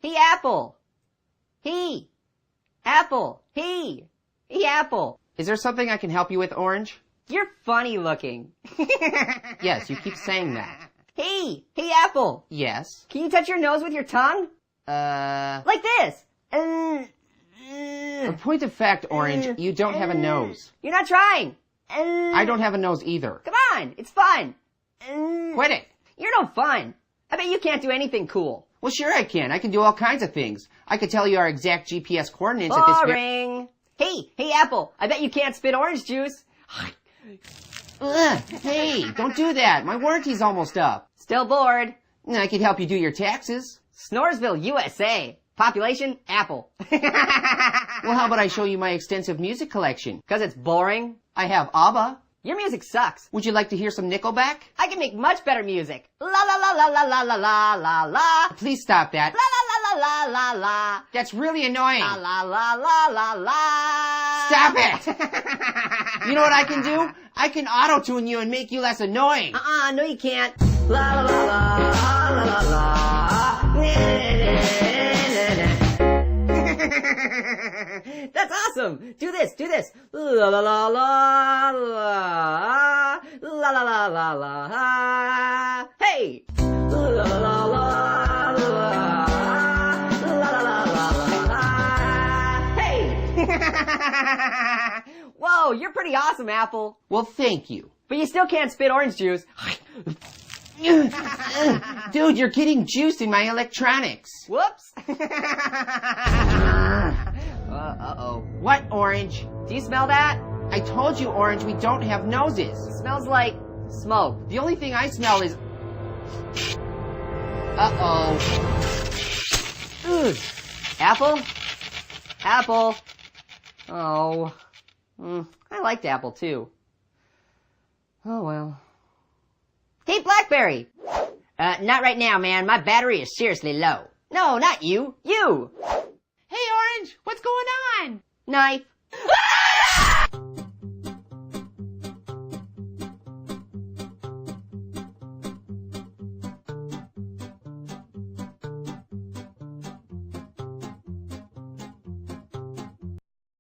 Hey, Apple. Hey. Apple. Hey. Hey, Apple. Is there something I can help you with, Orange? You're funny looking. Yes, you keep saying that. Hey. Hey, Apple. Yes. Can you touch your nose with your tongue? Like this. A point of fact, Orange, you don't have a nose. You're not trying. I don't have a nose either. Come on. It's fun. Quit it. You're no fun. I bet you can't do anything cool. Well, sure I can. I can do all kinds of things. I could tell you our exact GPS coordinates at this Boring. Hey, Apple. I bet you can't spit orange juice. Ugh, hey, don't do that. My warranty's almost up. Still bored. I could help you do your taxes. Snoresville, USA. Population, Apple. Well, how about I show you my extensive music collection? 'Cause it's boring. I have ABBA. Your music sucks. Would you like to hear some Nickelback? I can make much better music. La la la la la la la la la la. Please stop that. La la la la la la la. That's really annoying. La la la la la la. Stop it! You know what I can do? I can auto-tune you and make you less annoying. No you can't. La la la la la la la. That's awesome! Do this! La la la la la la la la la. Hey! La la la la la. Hey! Whoa, you're pretty awesome, Apple. Well, thank you. But you still can't spit orange juice. Dude, you're getting juice in my electronics. Whoops! Uh-oh. What, Orange? Do you smell that? I told you, Orange, we don't have noses. Smells like smoke. The only thing I smell is... Uh-oh. Ugh. Apple? Apple. Oh. I liked Apple, too. Oh, well. Hey, Blackberry! Not right now, man. My battery is seriously low. No, not you. You! Hey, Orange, what's going on? Knife.